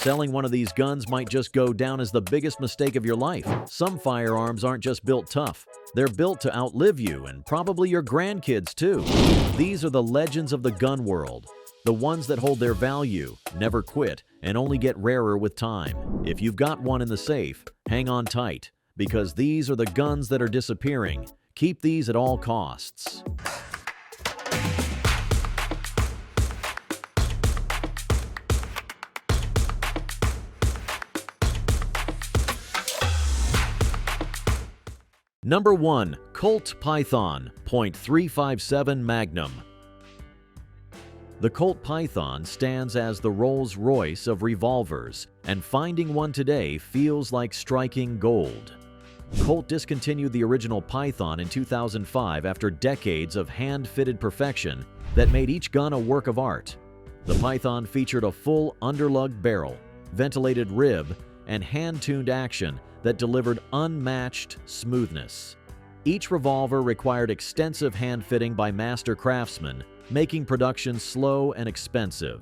Selling one of these guns might just go down as the biggest mistake of your life. Some firearms aren't just built tough. They're built to outlive you and probably your grandkids too. These are the legends of the gun world. The ones that hold their value, never quit, and only get rarer with time. If you've got one in the safe, hang on tight, because these are the guns that are disappearing. Keep these at all costs. Number 1. Colt Python .357 Magnum. The Colt Python stands as the Rolls-Royce of revolvers, and finding one today feels like striking gold. Colt discontinued the original Python in 2005 after decades of hand-fitted perfection that made each gun a work of art. The Python featured a full underlug barrel, ventilated rib, and hand-tuned action that delivered unmatched smoothness. Each revolver required extensive hand-fitting by master craftsmen, making production slow and expensive.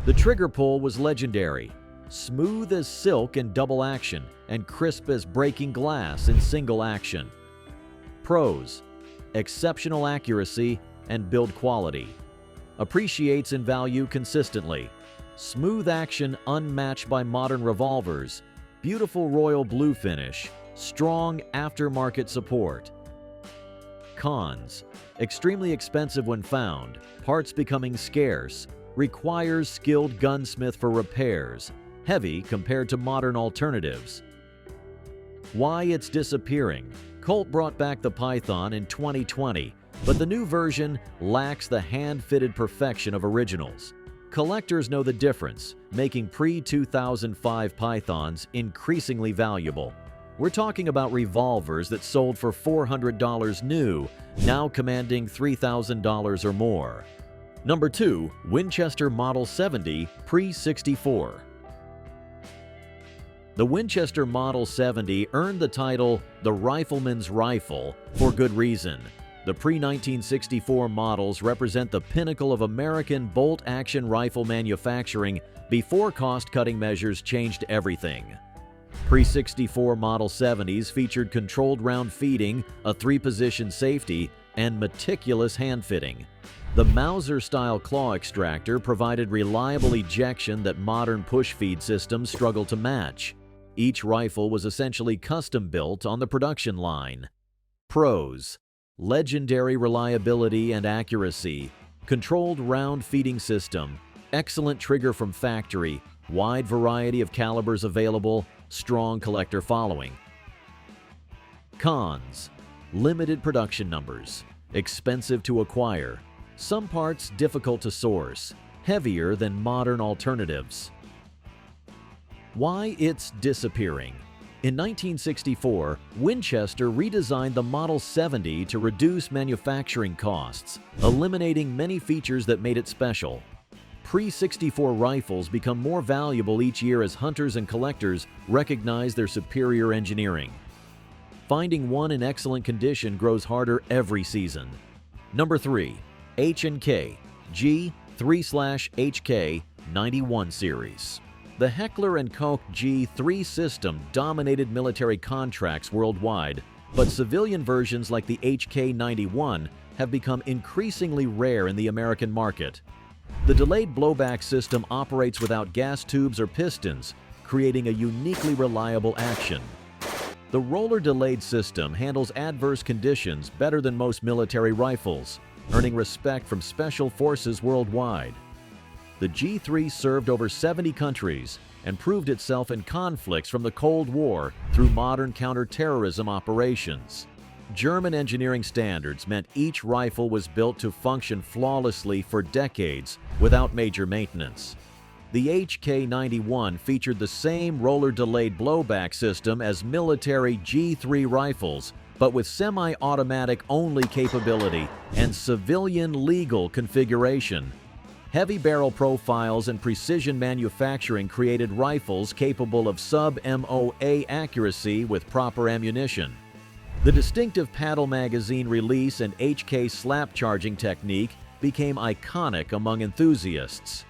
The trigger pull was legendary, smooth as silk in double action and crisp as breaking glass in single action. Pros: exceptional accuracy and build quality. Appreciates in value consistently. Smooth action unmatched by modern revolvers. Beautiful royal blue finish. Strong aftermarket support. Cons: extremely expensive when found, parts becoming scarce, requires skilled gunsmith for repairs, heavy compared to modern alternatives. Why it's disappearing: Colt brought back the Python in 2020, but the new version lacks the hand-fitted perfection of originals. Collectors know the difference, making pre-2005 Pythons increasingly valuable. We're talking about revolvers that sold for $400 new, now commanding $3,000 or more. Number 2. Winchester Model 70 Pre-64. The Winchester Model 70 earned the title the Rifleman's Rifle for good reason. The pre-1964 models represent the pinnacle of American bolt-action rifle manufacturing before cost-cutting measures changed everything. Pre-64 Model 70s featured controlled round feeding, a 3-position safety, and meticulous hand-fitting. The Mauser-style claw extractor provided reliable ejection that modern push-feed systems struggle to match. Each rifle was essentially custom-built on the production line. Pros: legendary reliability and accuracy, controlled round feeding system, excellent trigger from factory, wide variety of calibers available, strong collector following. Cons: limited production numbers, expensive to acquire, some parts difficult to source, heavier than modern alternatives. Why it's disappearing: in 1964, Winchester redesigned the Model 70 to reduce manufacturing costs, eliminating many features that made it special. Pre-64 rifles become more valuable each year as hunters and collectors recognize their superior engineering. Finding one in excellent condition grows harder every season. Number 3. H&K G3/HK 91 series. The Heckler & Koch G3 system dominated military contracts worldwide, but civilian versions like the HK91 have become increasingly rare in the American market. The delayed blowback system operates without gas tubes or pistons, creating a uniquely reliable action. The roller-delayed system handles adverse conditions better than most military rifles, earning respect from special forces worldwide. The G3 served over 70 countries and proved itself in conflicts from the Cold War through modern counter-terrorism operations. German engineering standards meant each rifle was built to function flawlessly for decades without major maintenance. The HK91 featured the same roller-delayed blowback system as military G3 rifles, but with semi-automatic only capability and civilian legal configuration. Heavy barrel profiles and precision manufacturing created rifles capable of sub-MOA accuracy with proper ammunition. The distinctive paddle magazine release and HK slap charging technique became iconic among enthusiasts.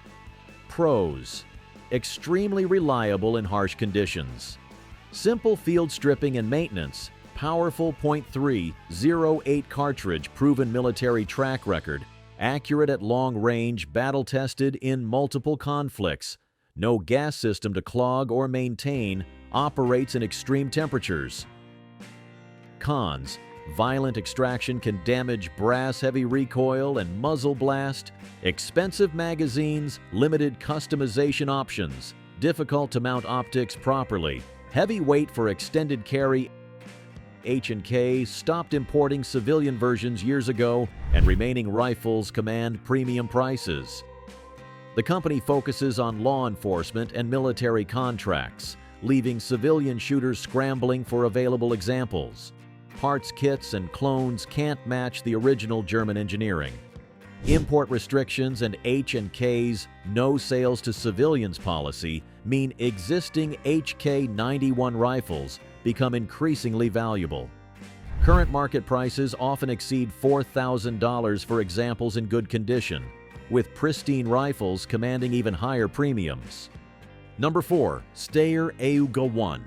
Pros: extremely reliable in harsh conditions. Simple field stripping and maintenance, powerful .308 cartridge proven military track record, accurate at long range, battle-tested in multiple conflicts, no gas system to clog or maintain, operates in extreme temperatures. Cons: violent extraction can damage brass, heavy recoil, and muzzle blast, expensive magazines, limited customization options, difficult to mount optics properly, heavy weight for extended carry. H&K stopped importing civilian versions years ago, and remaining rifles command premium prices. The company focuses on law enforcement and military contracts, leaving civilian shooters scrambling for available examples. Parts kits and clones can't match the original German engineering. Import restrictions and H&K's no sales to civilians policy mean existing HK91 rifles become increasingly valuable. Current market prices often exceed $4,000 for examples in good condition, with pristine rifles commanding even higher premiums. Number 4. Steyr AUG A1.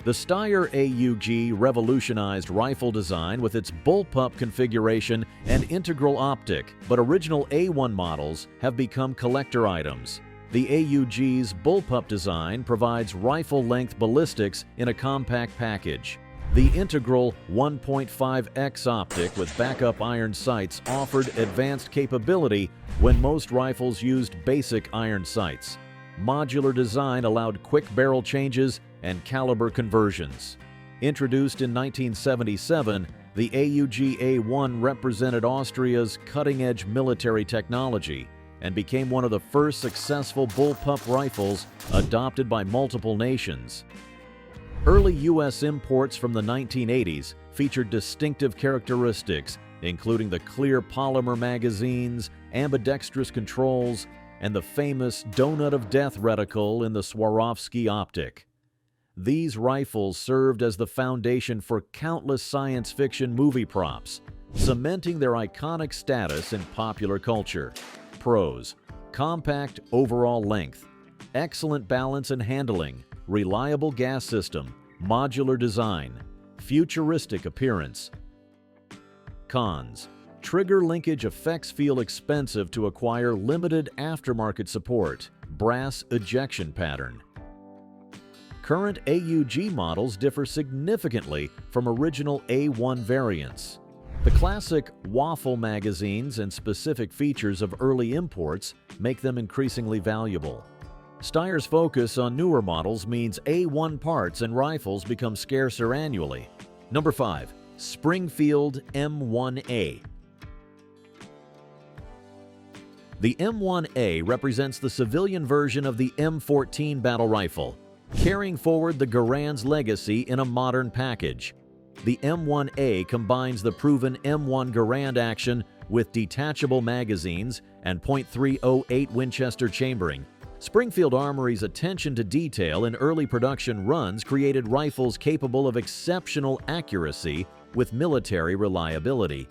The Steyr AUG revolutionized rifle design with its bullpup configuration and integral optic, but original A1 models have become collector items. The AUG's bullpup design provides rifle-length ballistics in a compact package. The integral 1.5x optic with backup iron sights offered advanced capability when most rifles used basic iron sights. Modular design allowed quick barrel changes and caliber conversions. Introduced in 1977, the AUG A1 represented Austria's cutting-edge military technology and became one of the first successful bullpup rifles adopted by multiple nations. Early U.S. imports from the 1980s featured distinctive characteristics, including the clear polymer magazines, ambidextrous controls, and the famous Donut of Death reticle in the Swarovski optic. These rifles served as the foundation for countless science fiction movie props, cementing their iconic status in popular culture. Pros: compact overall length, excellent balance and handling, reliable gas system, modular design, futuristic appearance. Cons: trigger linkage effects feel expensive to acquire, limited aftermarket support, brass ejection pattern. Current AUG models differ significantly from original A1 variants. The classic waffle magazines and specific features of early imports make them increasingly valuable. Steyr's focus on newer models means A1 parts and rifles become scarcer annually. Number 5. Springfield M1A. The M1A represents the civilian version of the M14 battle rifle, carrying forward the Garand's legacy in a modern package. The M1A combines the proven M1 Garand action with detachable magazines and .308 Winchester chambering. Springfield Armory's attention to detail in early production runs created rifles capable of exceptional accuracy with military reliability.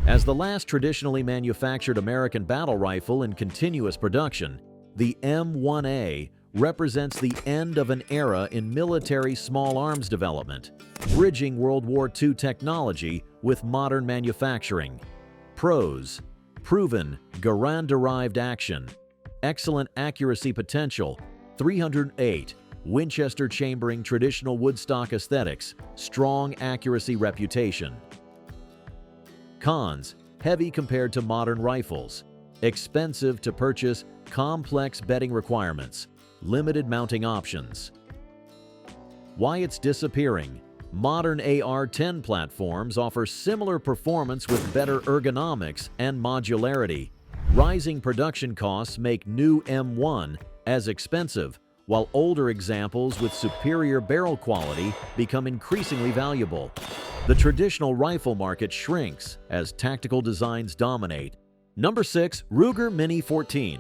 As the last traditionally manufactured American battle rifle in continuous production, the M1A represents the end of an era in military small arms development, bridging World War II technology with modern manufacturing. Pros: proven Garand-derived action, excellent accuracy potential, 308 Winchester chambering, traditional woodstock aesthetics, strong accuracy reputation. Cons: heavy compared to modern rifles, expensive to purchase, complex bedding requirements, limited mounting options. Why it's disappearing: modern AR-10 platforms offer similar performance with better ergonomics and modularity. Rising production costs make new M1 as expensive, while older examples with superior barrel quality become increasingly valuable. The traditional rifle market shrinks as tactical designs dominate. Number 6. Ruger Mini 14.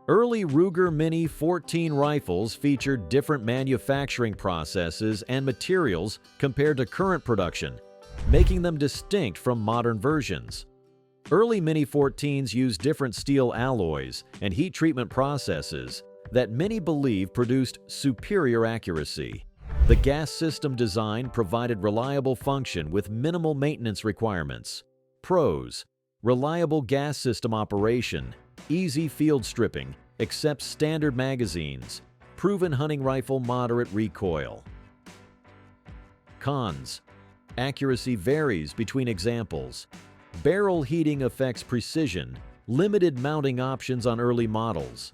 Early Ruger Mini 14 rifles featured different manufacturing processes and materials compared to current production, making them distinct from modern versions. Early Mini 14s used different steel alloys and heat treatment processes that many believe produced superior accuracy. The gas system design provided reliable function with minimal maintenance requirements. Pros: reliable gas system operation, easy field stripping, accepts standard magazines, proven hunting rifle, moderate recoil. Cons: accuracy varies between examples. Barrel heating affects precision, limited mounting options on early models.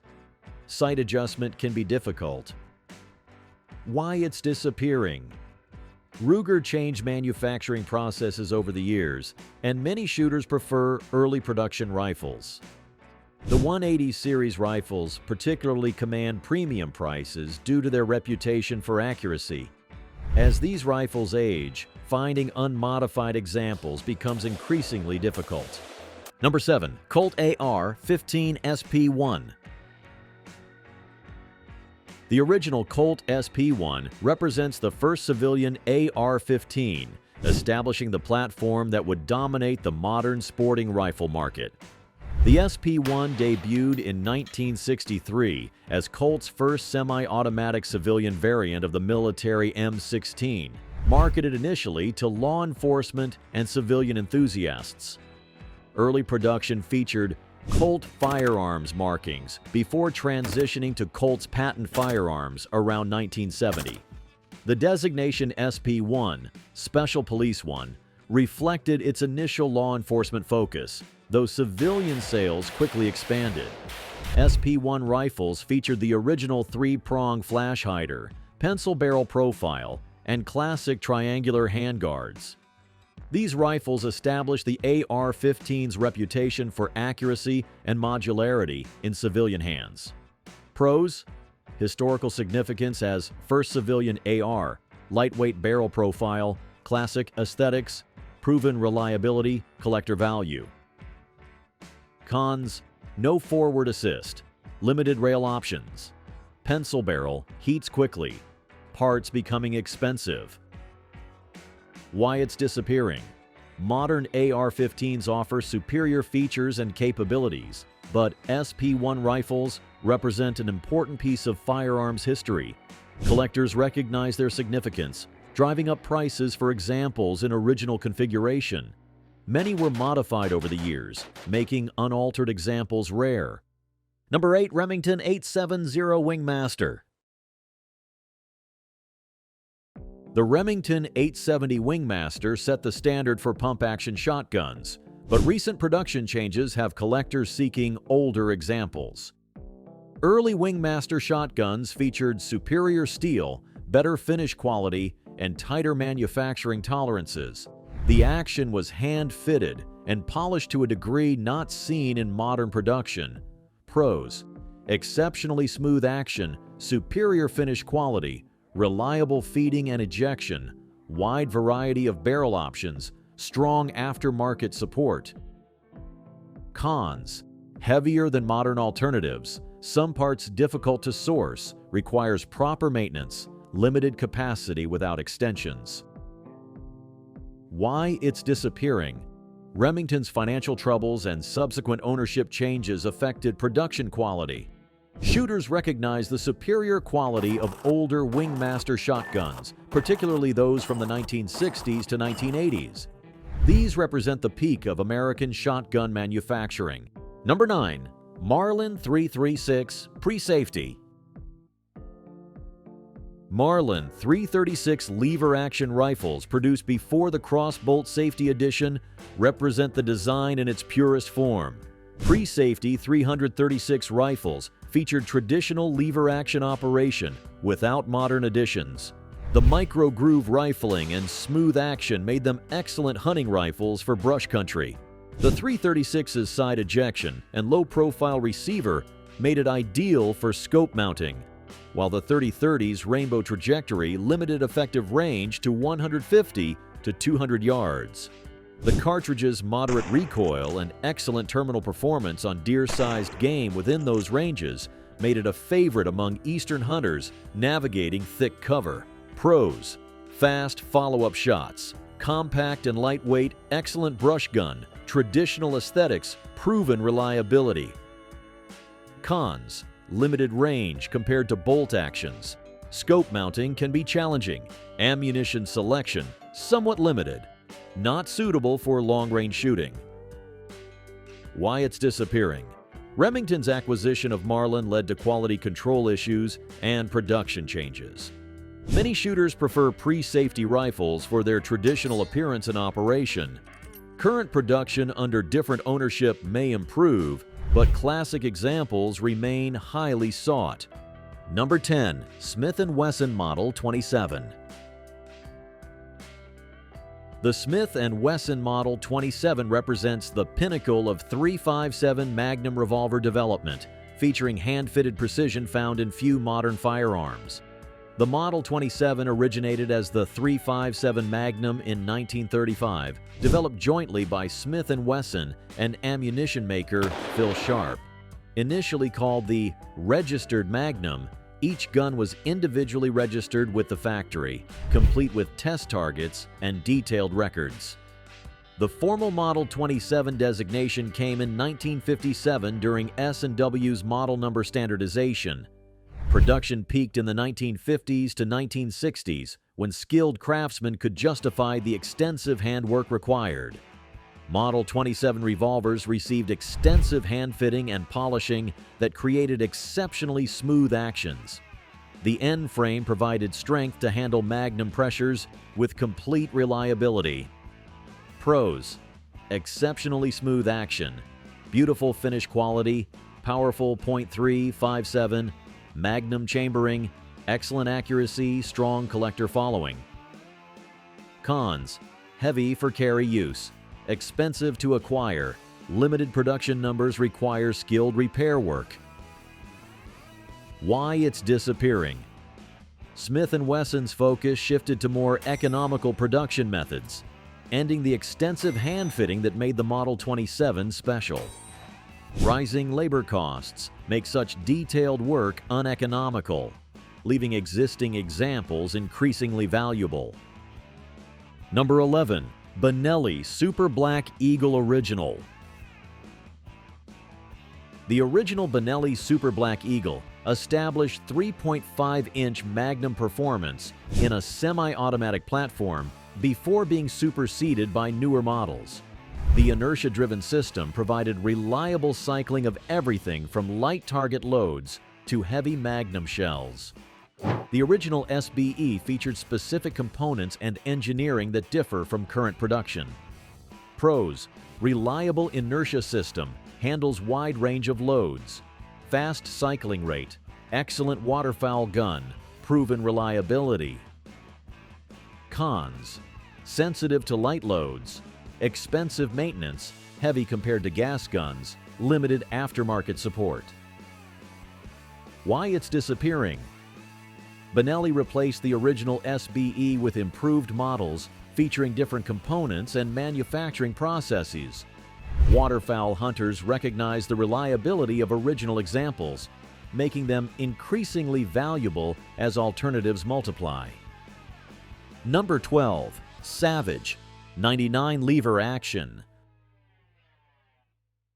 Sight adjustment can be difficult. Why it's disappearing? Ruger changed manufacturing processes over the years, and many shooters prefer early production rifles. The 180 series rifles particularly command premium prices due to their reputation for accuracy. As these rifles age, finding unmodified examples becomes increasingly difficult. Number 7. Colt AR-15 SP1. The original Colt SP1 represents the first civilian AR-15, establishing the platform that would dominate the modern sporting rifle market. The SP1 debuted in 1963 as Colt's first semi-automatic civilian variant of the military M16, marketed initially to law enforcement and civilian enthusiasts. Early production featured Colt firearms markings before transitioning to Colt's patent firearms around 1970. The designation SP1, Special Police One, reflected its initial law enforcement focus, though civilian sales quickly expanded. SP1 rifles featured the original three-prong flash hider, pencil barrel profile, and classic triangular handguards. These rifles established the AR-15's reputation for accuracy and modularity in civilian hands. Pros: historical significance as first civilian AR, lightweight barrel profile, classic aesthetics, proven reliability, collector value. Cons: no forward assist, limited rail options, pencil barrel, heats quickly, parts becoming expensive. Why it's disappearing? Modern AR-15s offer superior features and capabilities, but SP1 rifles represent an important piece of firearms history. Collectors recognize their significance, driving up prices for examples in original configuration. Many were modified over the years, making unaltered examples rare. Number 8. Remington 870 Wingmaster. The Remington 870 Wingmaster set the standard for pump-action shotguns, but recent production changes have collectors seeking older examples. Early Wingmaster shotguns featured superior steel, better finish quality, and tighter manufacturing tolerances. The action was hand-fitted and polished to a degree not seen in modern production. Pros: exceptionally smooth action, superior finish quality, reliable feeding and ejection, wide variety of barrel options, strong aftermarket support. Cons: heavier than modern alternatives, some parts difficult to source, requires proper maintenance, limited capacity without extensions. Why it's disappearing? Remington's financial troubles and subsequent ownership changes affected production quality. Shooters recognize the superior quality of older Wingmaster shotguns, particularly those from the 1960s to 1980s. These represent the peak of American shotgun manufacturing. Number 9. Marlin 336 Pre-Safety. Marlin 336 lever-action rifles produced before the Crossbolt Safety Edition represent the design in its purest form. Pre-Safety 336 rifles featured traditional lever-action operation without modern additions. The micro-groove rifling and smooth action made them excellent hunting rifles for brush country. The 336's side ejection and low-profile receiver made it ideal for scope mounting, while the 3030's rainbow trajectory limited effective range to 150 to 200 yards. The cartridge's moderate recoil and excellent terminal performance on deer-sized game within those ranges made it a favorite among eastern hunters navigating thick cover. Pros: fast follow-up shots, compact and lightweight, excellent brush gun, Traditional aesthetics, proven reliability. Cons: limited range compared to bolt actions. Scope mounting can be challenging. Ammunition selection, somewhat limited. Not suitable for long-range shooting. Why it's disappearing. Remington's acquisition of Marlin led to quality control issues and production changes. Many shooters prefer pre-safety rifles for their traditional appearance and operation. Current production under different ownership may improve, but classic examples remain highly sought. Number 10. Smith & Wesson Model 27. The Smith & Wesson Model 27 represents the pinnacle of .357 Magnum revolver development, featuring hand-fitted precision found in few modern firearms. The Model 27 originated as the .357 Magnum in 1935, developed jointly by Smith & Wesson and ammunition maker Phil Sharp. Initially called the Registered Magnum, each gun was individually registered with the factory, complete with test targets and detailed records. The formal Model 27 designation came in 1957 during S&W's model number standardization. Production peaked in the 1950s to 1960s, when skilled craftsmen could justify the extensive handwork required. Model 27 revolvers received extensive hand-fitting and polishing that created exceptionally smooth actions. The end frame provided strength to handle magnum pressures with complete reliability. Pros: exceptionally smooth action, beautiful finish quality, powerful .357 Magnum chambering, excellent accuracy, strong collector following. Cons: heavy for carry use, expensive to acquire, limited production numbers require skilled repair work. Why it's disappearing. Smith & Wesson's focus shifted to more economical production methods, ending the extensive hand-fitting that made the Model 27 special. Rising labor costs make such detailed work uneconomical, leaving existing examples increasingly valuable. Number 11. Benelli Super Black Eagle Original. The original Benelli Super Black Eagle established 3.5-inch Magnum performance in a semi-automatic platform before being superseded by newer models. The inertia-driven system provided reliable cycling of everything from light target loads to heavy Magnum shells. The original SBE featured specific components and engineering that differ from current production. Pros: reliable inertia system, handles wide range of loads, fast cycling rate, excellent waterfowl gun, proven reliability. Cons: sensitive to light loads, expensive maintenance, heavy compared to gas guns, limited aftermarket support. Why it's disappearing. Benelli replaced the original SBE with improved models featuring different components and manufacturing processes. Waterfowl hunters recognize the reliability of original examples, making them increasingly valuable as alternatives multiply. Number 12. Savage 99 lever action.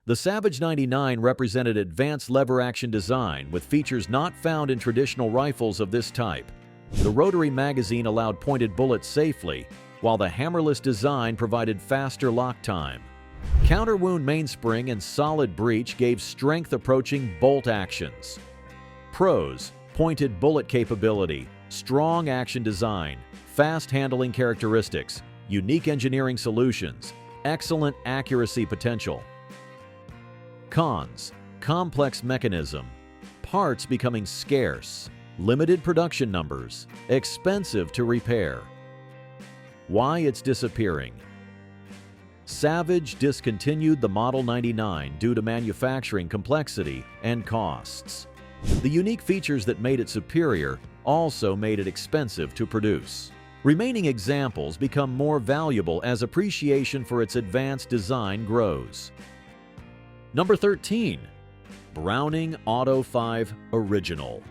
The Savage 99 represented advanced lever action design with features not found in traditional rifles of this type. The rotary magazine allowed pointed bullets safely, while the hammerless design provided faster lock time. Counter-wound mainspring and solid breech gave strength approaching bolt actions. Pros: pointed bullet capability, strong action design, fast handling characteristics, unique engineering solutions, excellent accuracy potential. Cons: complex mechanism, parts becoming scarce, limited production numbers, expensive to repair. Why it's disappearing. Savage discontinued the Model 99 due to manufacturing complexity and costs. The unique features that made it superior also made it expensive to produce. Remaining examples become more valuable as appreciation for its advanced design grows. Number 13. Browning Auto 5 Original.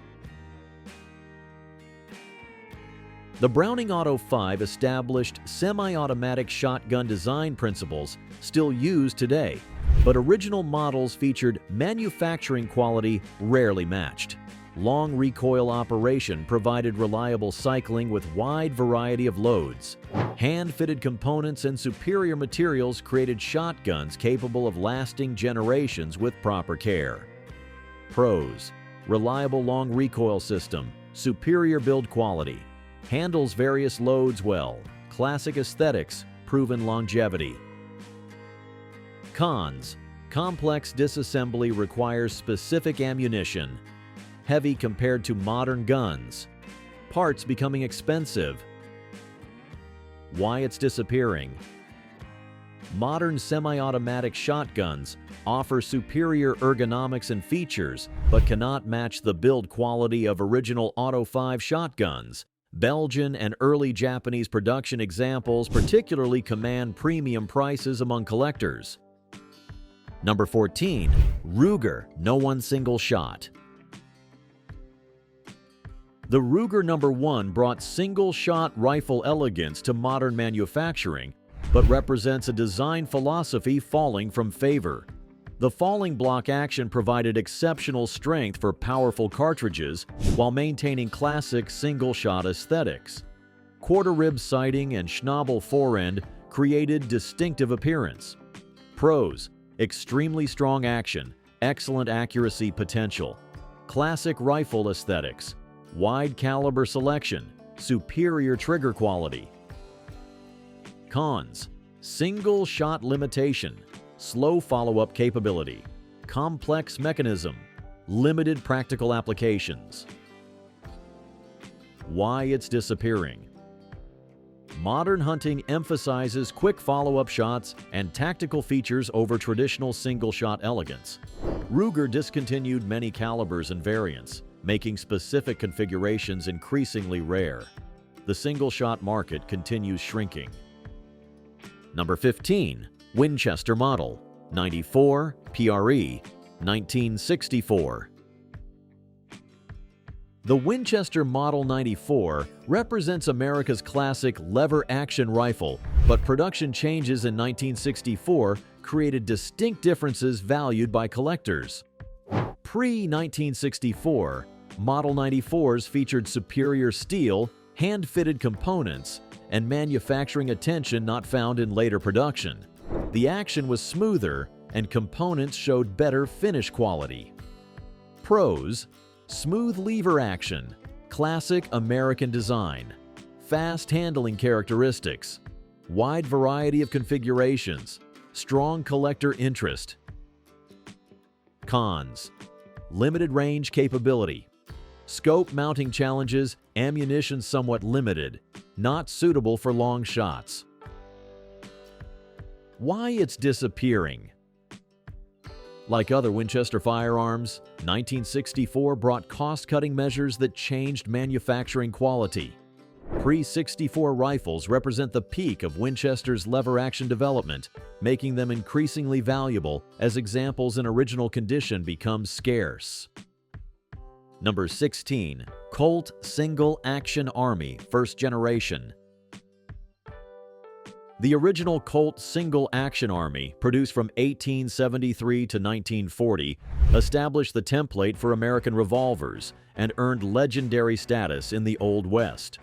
The Browning Auto 5 established semi-automatic shotgun design principles still used today, but original models featured manufacturing quality rarely matched. Long recoil operation provided reliable cycling with wide variety of loads. Hand-fitted components and superior materials created shotguns capable of lasting generations with proper care. Pros: reliable long recoil system, superior build quality, handles various loads well, classic aesthetics, proven longevity. Cons: complex disassembly requires specific ammunition, heavy compared to modern guns, parts becoming expensive. Why it's disappearing? Modern semi-automatic shotguns offer superior ergonomics and features, but cannot match the build quality of original Auto 5 shotguns. Belgian and early Japanese production examples particularly command premium prices among collectors. Number 14. Ruger No One Single Shot. The Ruger No. 1 brought single-shot rifle elegance to modern manufacturing, but represents a design philosophy falling from favor. The falling block action provided exceptional strength for powerful cartridges while maintaining classic single-shot aesthetics. Quarter-rib sighting and schnabel forend created distinctive appearance. Pros: extremely strong action, excellent accuracy potential, classic rifle aesthetics, wide caliber selection, superior trigger quality. Cons: single shot limitation, slow follow-up capability, complex mechanism, limited practical applications. Why it's disappearing? Modern hunting emphasizes quick follow-up shots and tactical features over traditional single-shot elegance. Ruger discontinued many calibers and variants, making specific configurations increasingly rare. The single-shot market continues shrinking. Number 15. Winchester Model 94 PRE 1964. The Winchester Model 94 represents America's classic lever-action rifle, but production changes in 1964 created distinct differences valued by collectors. Pre-1964, Model 94s featured superior steel, hand-fitted components, and manufacturing attention not found in later production. The action was smoother, and components showed better finish quality. Pros: smooth lever action, classic American design, fast handling characteristics, wide variety of configurations, strong collector interest. Cons: limited range capability, scope mounting challenges, ammunition somewhat limited, not suitable for long shots. Why it's disappearing? Like other Winchester firearms, 1964 brought cost-cutting measures that changed manufacturing quality. Pre-64 rifles represent the peak of Winchester's lever-action development, making them increasingly valuable as examples in original condition become scarce. Number 16. Colt Single Action Army First Generation. The original Colt Single Action Army, produced from 1873 to 1940, established the template for American revolvers and earned legendary status in the Old West.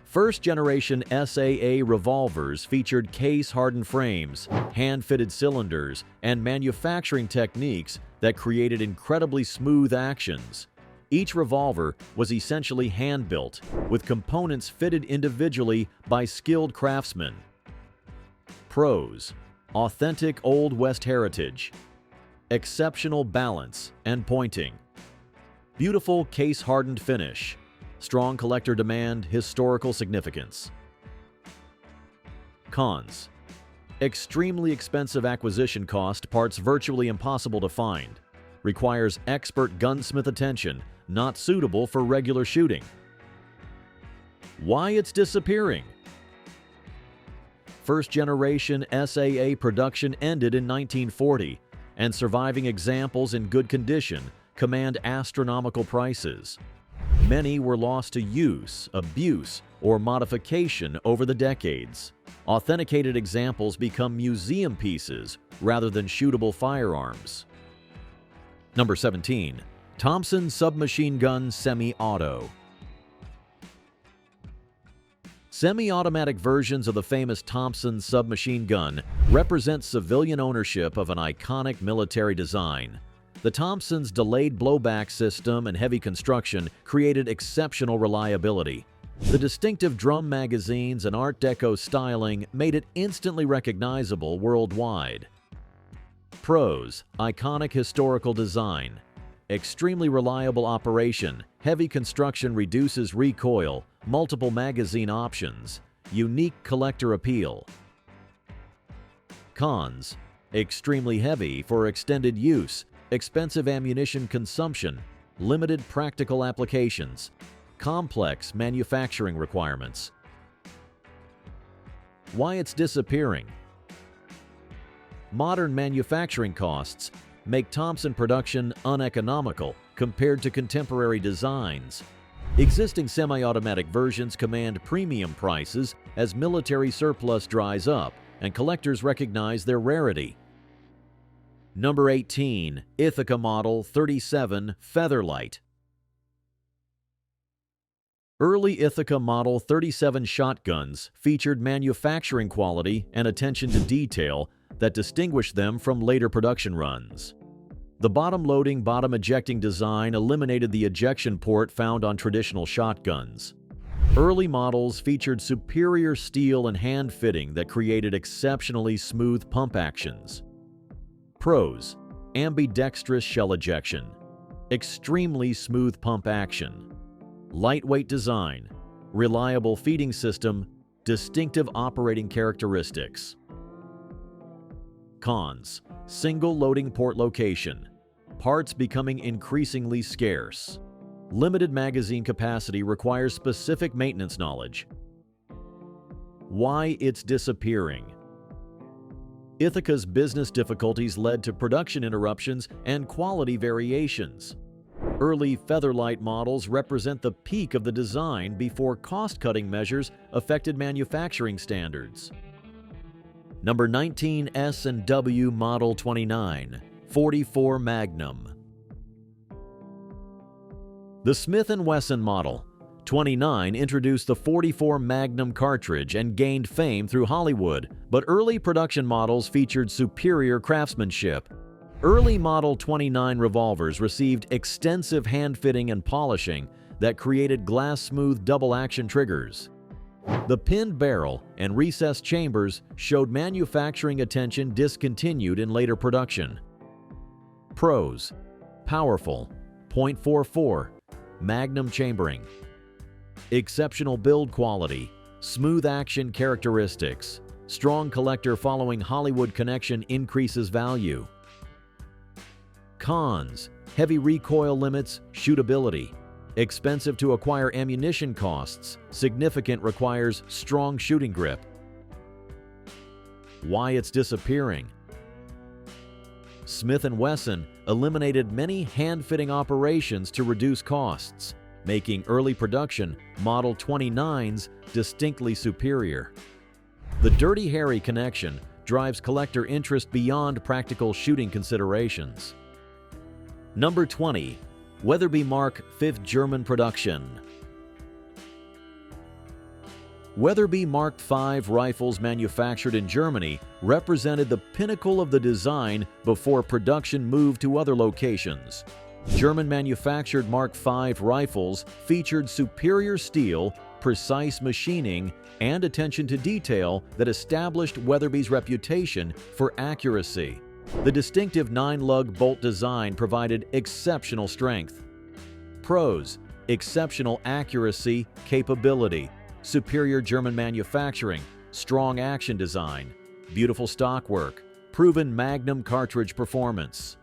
First-generation SAA revolvers featured case-hardened frames, hand-fitted cylinders, and manufacturing techniques that created incredibly smooth actions. Each revolver was essentially hand-built, with components fitted individually by skilled craftsmen. Pros: authentic Old West heritage, exceptional balance and pointing, beautiful case-hardened finish, strong collector demand, historical significance. Cons: extremely expensive acquisition cost, parts virtually impossible to find, requires expert gunsmith attention, not suitable for regular shooting. Why it's disappearing? First-generation SAA production ended in 1940, and surviving examples in good condition command astronomical prices. Many were lost to use, abuse, or modification over the decades. Authenticated examples become museum pieces rather than shootable firearms. Number 17. Thompson Submachine Gun Semi-Auto. Semi-automatic versions of the famous Thompson submachine gun represent civilian ownership of an iconic military design. The Thompson's delayed blowback system and heavy construction created exceptional reliability. The distinctive drum magazines and Art Deco styling made it instantly recognizable worldwide. Pros: iconic historical design, extremely reliable operation, heavy construction reduces recoil, multiple magazine options, unique collector appeal. Cons: extremely heavy for extended use, expensive ammunition consumption, limited practical applications, complex manufacturing requirements. Why it's disappearing. Modern manufacturing costs make Thompson production uneconomical compared to contemporary designs. Existing semi-automatic versions command premium prices as military surplus dries up and collectors recognize their rarity. Number 18. Ithaca Model 37 Featherlight. Early Ithaca Model 37 shotguns featured manufacturing quality and attention to detail that distinguished them from later production runs. The bottom-loading, bottom-ejecting design eliminated the ejection port found on traditional shotguns. Early models featured superior steel and hand fitting that created exceptionally smooth pump actions. Pros: ambidextrous shell ejection, extremely smooth pump action, lightweight design, reliable feeding system, distinctive operating characteristics. Cons: single loading port location, parts becoming increasingly scarce. Limited magazine capacity requires specific maintenance knowledge. Why it's disappearing. Ithaca's business difficulties led to production interruptions and quality variations. Early Featherlight models represent the peak of the design before cost-cutting measures affected manufacturing standards. Number 19. S&W Model 29 44 Magnum. The Smith & Wesson Model 29 introduced the .44 Magnum cartridge and gained fame through Hollywood, but early production models featured superior craftsmanship. Early Model 29 revolvers received extensive hand fitting and polishing that created glass-smooth double-action triggers. The pinned barrel and recessed chambers showed manufacturing attention discontinued in later production. Pros: powerful, .44 Magnum chambering, exceptional build quality, smooth action characteristics, strong collector following Hollywood connection increases value. Cons: heavy recoil limits, shootability, expensive to acquire ammunition costs, significant requires strong shooting grip. Why it's disappearing. Smith & Wesson eliminated many hand-fitting operations to reduce costs, making early production Model 29s distinctly superior. The Dirty Harry connection drives collector interest beyond practical shooting considerations. Number 20. Weatherby Mark V German production. Weatherby Mark V rifles manufactured in Germany represented the pinnacle of the design before production moved to other locations. German-manufactured Mark V rifles featured superior steel, precise machining, and attention to detail that established Weatherby's reputation for accuracy. The distinctive 9-lug bolt design provided exceptional strength. Pros: exceptional accuracy, capability, superior German manufacturing, strong action design, beautiful stockwork, proven Magnum cartridge performance.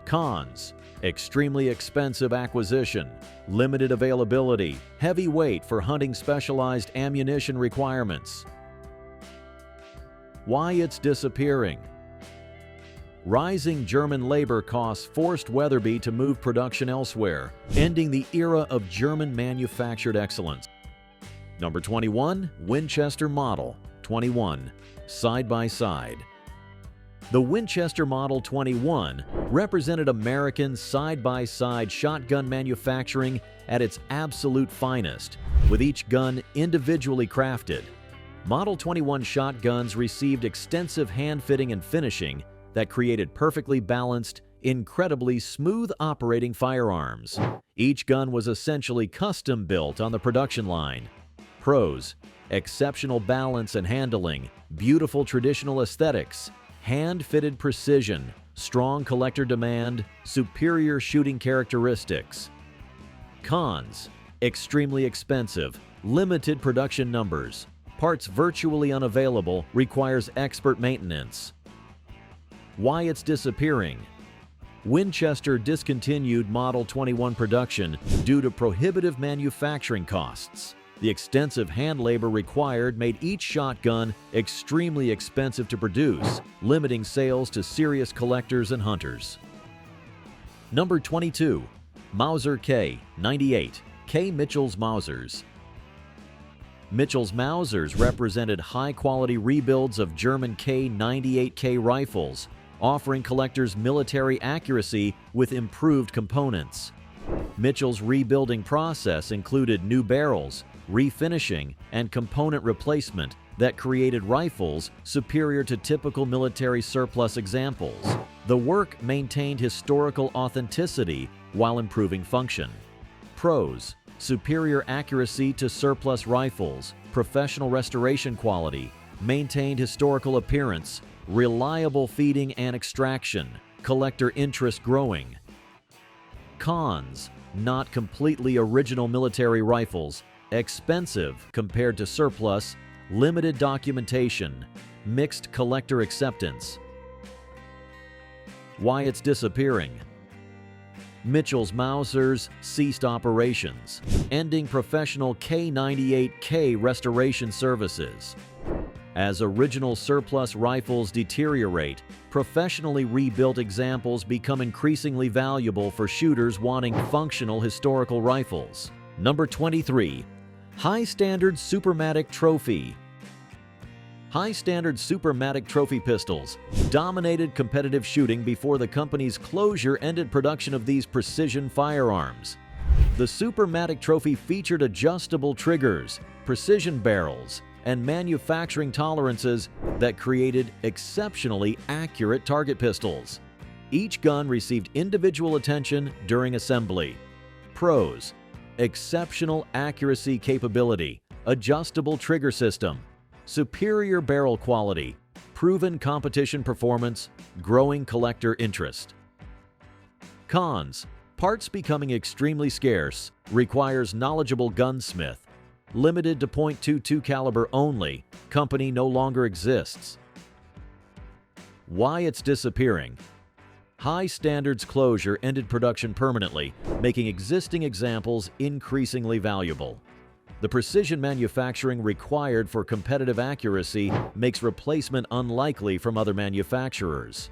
Cons: extremely expensive acquisition, limited availability, heavy weight for hunting specialized ammunition requirements. Why it's disappearing. Rising German labor costs forced Weatherby to move production elsewhere, ending the era of German manufactured excellence. Number 21, Winchester Model 21, side-by-side. The Winchester Model 21 represented American side-by-side shotgun manufacturing at its absolute finest, with each gun individually crafted. Model 21 shotguns received extensive hand-fitting and finishing that created perfectly balanced, incredibly smooth operating firearms. Each gun was essentially custom-built on the production line. Pros: exceptional balance and handling, beautiful traditional aesthetics, hand-fitted precision, strong collector demand, superior shooting characteristics. Cons: extremely expensive, limited production numbers, parts virtually unavailable, requires expert maintenance. Why it's disappearing? Winchester discontinued Model 21 production due to prohibitive manufacturing costs. The extensive hand labor required made each shotgun extremely expensive to produce, limiting sales to serious collectors and hunters. Number 22. Mauser K98, K. Mitchell's Mausers. Mitchell's Mausers represented high-quality rebuilds of German K98K rifles, offering collectors military accuracy with improved components. Mitchell's rebuilding process included new barrels, refinishing, and component replacement that created rifles superior to typical military surplus examples. The work maintained historical authenticity while improving function. Pros: superior accuracy to surplus rifles, professional restoration quality, maintained historical appearance, reliable feeding and extraction, collector interest growing. Cons: not completely original military rifles, expensive compared to surplus, limited documentation, mixed collector acceptance. Why it's disappearing? Mitchell's Mausers ceased operations, ending professional K98K restoration services. As original surplus rifles deteriorate, professionally rebuilt examples become increasingly valuable for shooters wanting functional historical rifles. Number 23. High-standard Supermatic Trophy. High-standard Supermatic trophy pistols dominated competitive shooting before the company's closure ended production of these precision firearms. The Supermatic trophy featured adjustable triggers, precision barrels, and manufacturing tolerances that created exceptionally accurate target pistols. Each gun received individual attention during assembly. Pros: exceptional accuracy capability, adjustable trigger system, superior barrel quality, proven competition performance, growing collector interest. Cons: parts becoming extremely scarce, requires knowledgeable gunsmith, limited to .22 caliber only, company no longer exists. Why it's disappearing? High Standards closure ended production permanently, making existing examples increasingly valuable. The precision manufacturing required for competitive accuracy makes replacement unlikely from other manufacturers.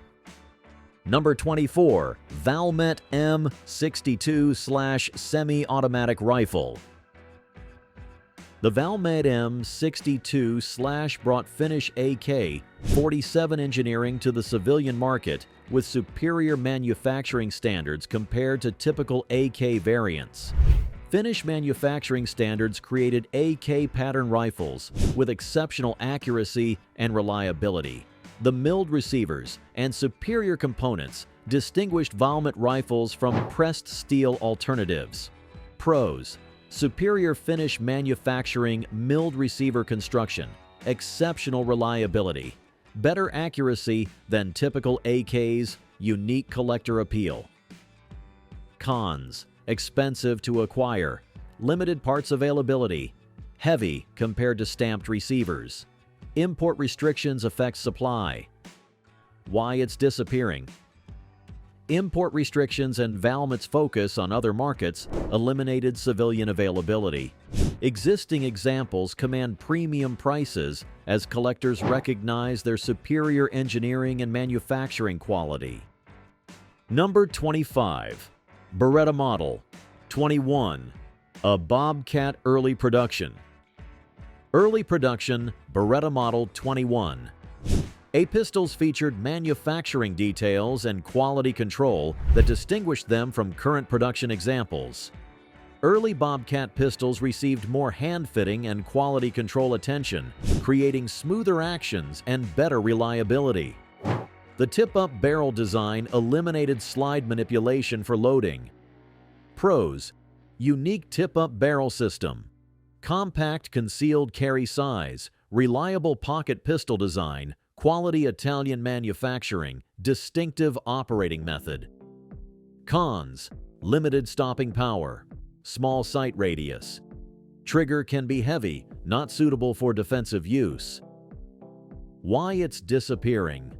Number 24. Valmet M62 semi-automatic rifle. The Valmet M62 brought Finnish AK-47 engineering to the civilian market with superior manufacturing standards compared to typical AK variants. Finnish manufacturing standards created AK pattern rifles with exceptional accuracy and reliability. The milled receivers and superior components distinguished Valmet rifles from pressed steel alternatives. Pros: superior Finnish manufacturing, milled receiver construction, exceptional reliability, better accuracy than typical AKs, unique collector appeal. Cons: expensive to acquire, limited parts availability, heavy compared to stamped receivers. Import restrictions affect supply. Why it's disappearing? Import restrictions and Valmet's focus on other markets eliminated civilian availability. existing examples command premium prices as collectors recognize their superior engineering and manufacturing quality. Number 25. Beretta Model 21, a Bobcat early production. Early production Beretta Model 21. A pistols featured manufacturing details and quality control that distinguished them from current production examples. Early Bobcat pistols received more hand-fitting and quality control attention, creating smoother actions and better reliability. The tip-up barrel design eliminated slide manipulation for loading. Pros: unique tip-up barrel system, compact concealed carry size, reliable pocket pistol design, quality Italian manufacturing, distinctive operating method. Cons: limited stopping power, small sight radius. Trigger can be heavy, not suitable for defensive use. Why it's disappearing.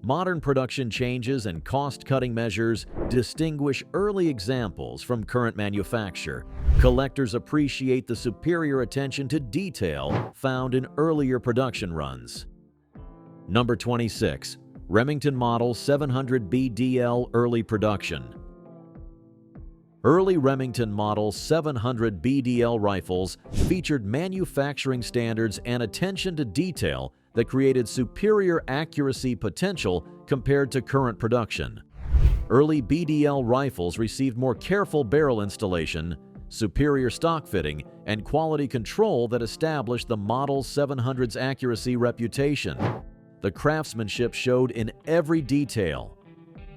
Modern production changes and cost-cutting measures distinguish early examples from current manufacture. Collectors appreciate the superior attention to detail found in earlier production runs. Number 26. Remington Model 700 BDL early production. Early Remington Model 700 BDL rifles featured manufacturing standards and attention to detail that created superior accuracy potential compared to current production. Early BDL rifles received more careful barrel installation, superior stock fitting, and quality control that established the Model 700's accuracy reputation. The craftsmanship showed in every detail.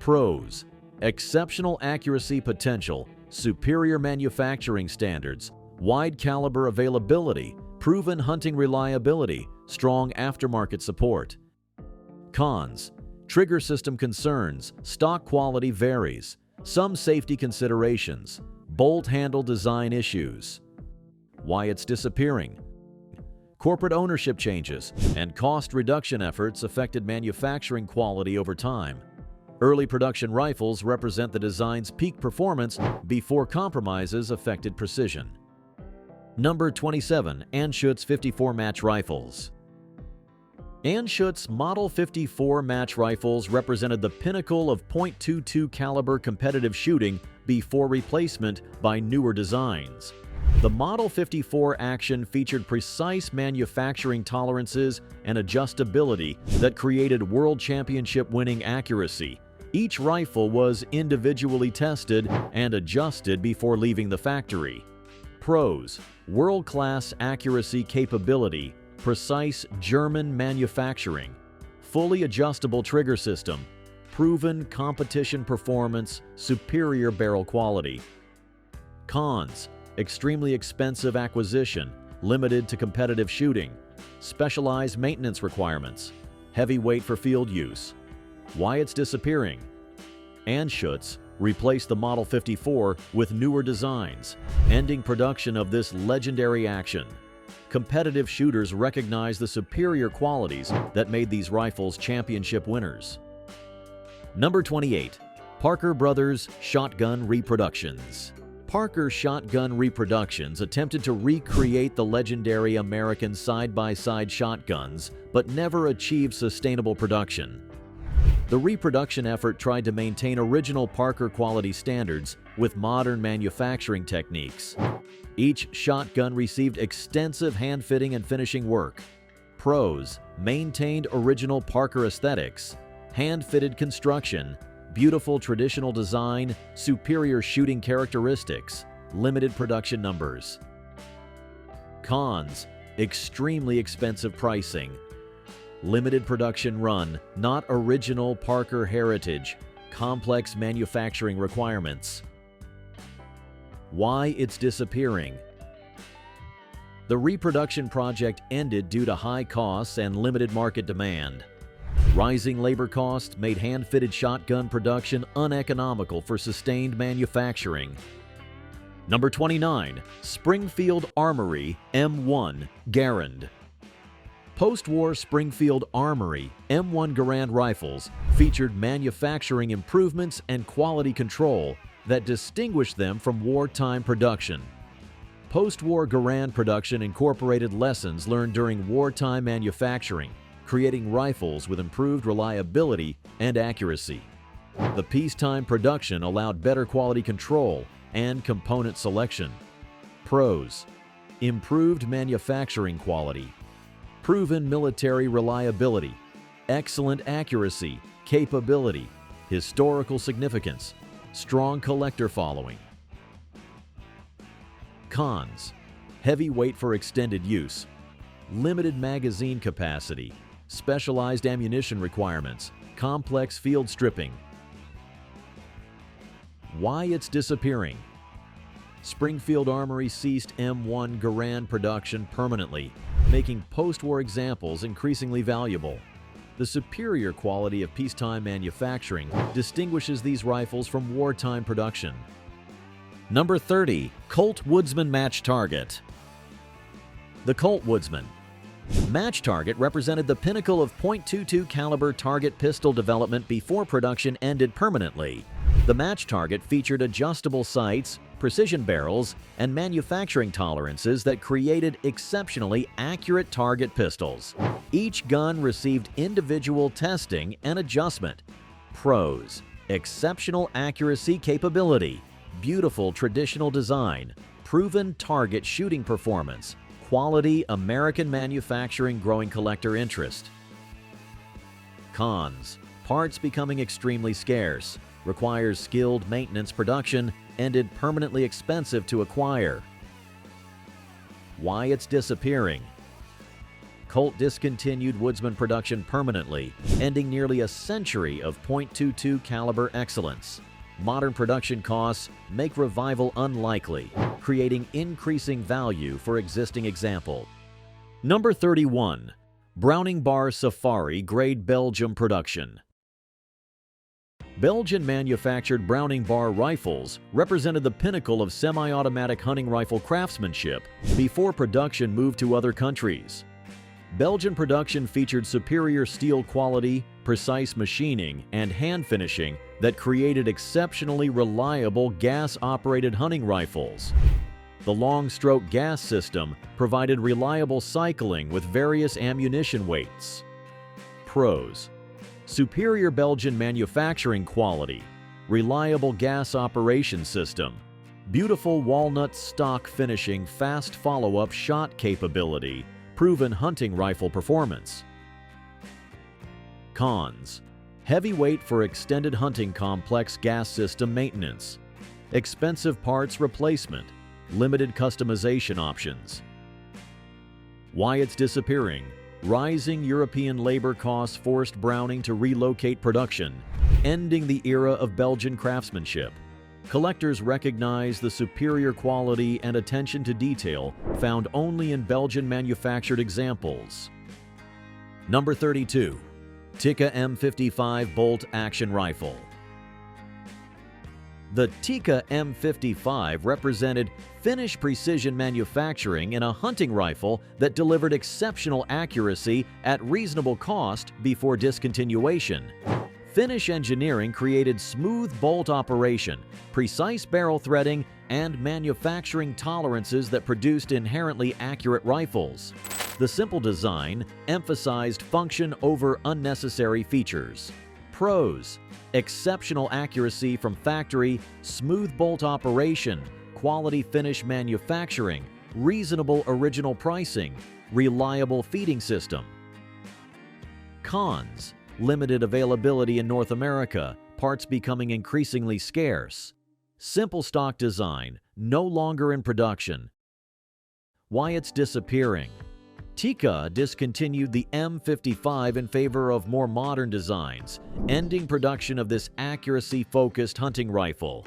Pros: exceptional accuracy potential, superior manufacturing standards, wide caliber availability, proven hunting reliability, strong aftermarket support. Cons: trigger system concerns, stock quality varies, some safety considerations, bolt handle design issues. Why it's disappearing. Corporate ownership changes and cost reduction efforts affected manufacturing quality over time. Early production rifles represent the design's peak performance before compromises affected precision. Number 27. Anschutz 54 match rifles. Anschutz Model 54 match rifles represented the pinnacle of .22 caliber competitive shooting before replacement by newer designs. The Model 54 action featured precise manufacturing tolerances and adjustability that created world championship winning accuracy. Each rifle was individually tested and adjusted before leaving the factory. Pros: world-class accuracy capability, precise German manufacturing, fully adjustable trigger system, proven competition performance, superior barrel quality. Cons: extremely expensive acquisition, limited to competitive shooting, specialized maintenance requirements, heavy weight for field use. Why it's disappearing. Anschutz replaced the Model 54 with newer designs, ending production of this legendary action. Competitive shooters recognize the superior qualities that made these rifles championship winners. Number 28. Parker Brothers Shotgun Reproductions. Parker Shotgun Reproductions attempted to recreate the legendary American side-by-side shotguns, but never achieved sustainable production. The reproduction effort tried to maintain original Parker quality standards with modern manufacturing techniques. Each shotgun received extensive hand-fitting and finishing work. Pros: maintained original Parker aesthetics, hand-fitted construction, beautiful traditional design, superior shooting characteristics, limited production numbers. Cons: extremely expensive pricing, limited production run, not original Parker heritage, complex manufacturing requirements. Why it's disappearing. The reproduction project ended due to high costs and limited market demand. Rising labor costs made hand-fitted shotgun production uneconomical for sustained manufacturing. Number 29. Springfield Armory M1 Garand. Post-war Springfield Armory M1 Garand rifles featured manufacturing improvements and quality control that distinguished them from wartime production. Post-war Garand production incorporated lessons learned during wartime manufacturing, creating rifles with improved reliability and accuracy. The peacetime production allowed better quality control and component selection. Pros: improved manufacturing quality, proven military reliability, excellent accuracy, capability, historical significance, strong collector following. Cons: heavy weight for extended use, limited magazine capacity, specialized ammunition requirements, complex field stripping. Why it's disappearing. Springfield Armory ceased M1 Garand production permanently, making post-war examples increasingly valuable. The superior quality of peacetime manufacturing distinguishes these rifles from wartime production. Number 30. Colt Woodsman Match Target. The Colt Woodsman Match Target represented the pinnacle of .22 caliber target pistol development before production ended permanently. The Match Target featured adjustable sights, precision barrels, and manufacturing tolerances that created exceptionally accurate target pistols. Each gun received individual testing and adjustment. Pros: exceptional accuracy capability, beautiful traditional design, proven target shooting performance, quality American manufacturing growing collector interest. Cons: parts becoming extremely scarce, requires skilled maintenance production, ended permanently expensive to acquire. Why it's disappearing. Colt discontinued Woodsman production permanently, ending nearly a century of .22 caliber excellence. Modern production costs make revival unlikely, creating increasing value for existing example. Number 31. Browning Bar Safari Grade Belgium production. Belgian-manufactured Browning Bar rifles represented the pinnacle of semi-automatic hunting rifle craftsmanship before production moved to other countries. Belgian production featured superior steel quality, precise machining, and hand finishing that created exceptionally reliable gas-operated hunting rifles. The long-stroke gas system provided reliable cycling with various ammunition weights. Pros: superior Belgian manufacturing quality, reliable gas operation system, beautiful walnut stock finishing, fast follow-up shot capability, proven hunting rifle performance. Cons: heavy weight for extended hunting complex gas system maintenance, expensive parts replacement, limited customization options. Why it's disappearing. Rising European labor costs forced Browning to relocate production, ending the era of Belgian craftsmanship. Collectors recognize the superior quality and attention to detail found only in Belgian-manufactured examples. Number 32. Tikka M55 Bolt Action Rifle. The Tikka M55 represented Finnish precision manufacturing in a hunting rifle that delivered exceptional accuracy at reasonable cost before discontinuation. Finnish engineering created smooth bolt operation, precise barrel threading, and manufacturing tolerances that produced inherently accurate rifles. The simple design emphasized function over unnecessary features. Pros: exceptional accuracy from factory, smooth bolt operation, quality finish manufacturing, reasonable original pricing, reliable feeding system. Cons: limited availability in North America, parts becoming increasingly scarce. Simple stock design, no longer in production. Why it's disappearing. Tikka discontinued the M55 in favor of more modern designs, ending production of this accuracy-focused hunting rifle.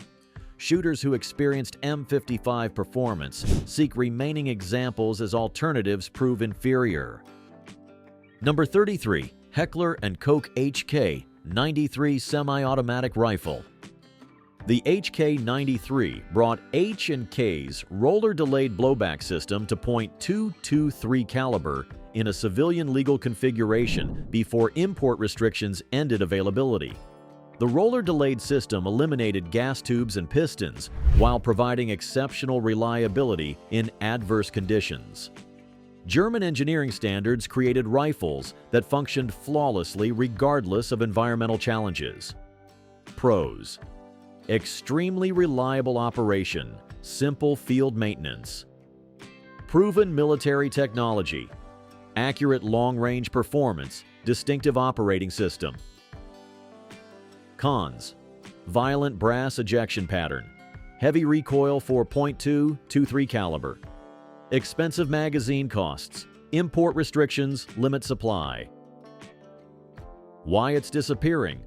Shooters who experienced M55 performance seek remaining examples as alternatives prove inferior. Number 33. Heckler & Koch HK-93 Semi-Automatic Rifle. The HK-93 brought H&K's roller-delayed blowback system to .223 caliber in a civilian legal configuration before import restrictions ended availability. The roller-delayed system eliminated gas tubes and pistons while providing exceptional reliability in adverse conditions. German engineering standards created rifles that functioned flawlessly regardless of environmental challenges. Pros: extremely reliable operation, simple field maintenance. Proven military technology, accurate long-range performance, distinctive operating system. Cons: violent brass ejection pattern, heavy recoil for .2-23 caliber. Expensive magazine costs, import restrictions limit supply. Why it's disappearing?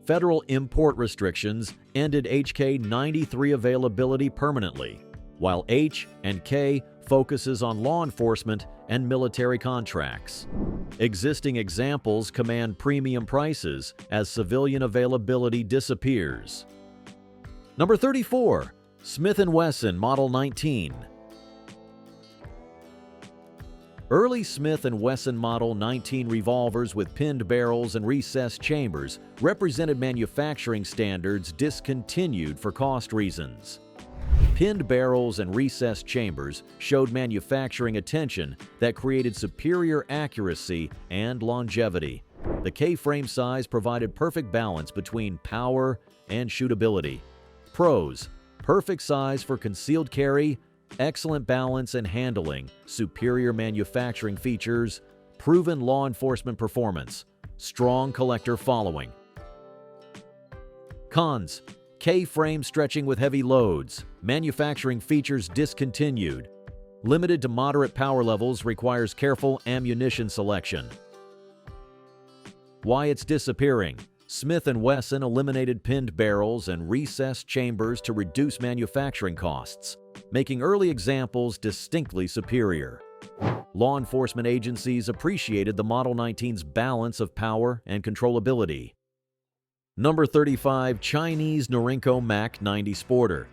Federal import restrictions ended HK93 availability permanently, while H&K focuses on law enforcement and military contracts. Existing examples command premium prices as civilian availability disappears. Number 34. Smith & Wesson Model 19. Early Smith & Wesson Model 19 revolvers with pinned barrels and recessed chambers represented manufacturing standards discontinued for cost reasons. Pinned barrels and recessed chambers showed manufacturing attention that created superior accuracy and longevity. The K-frame size provided perfect balance between power and shootability. Pros: perfect size for concealed carry, excellent balance and handling, superior manufacturing features, proven law enforcement performance, strong collector following. Cons: K-frame stretching with heavy loads, manufacturing features discontinued, limited to moderate power levels, requires careful ammunition selection. Why it's disappearing? Smith & Wesson eliminated pinned barrels and recessed chambers to reduce manufacturing costs, making early examples distinctly superior. Law enforcement agencies appreciated the Model 19's balance of power and controllability. Number 35. Chinese Norinco Mac 90 Sporter.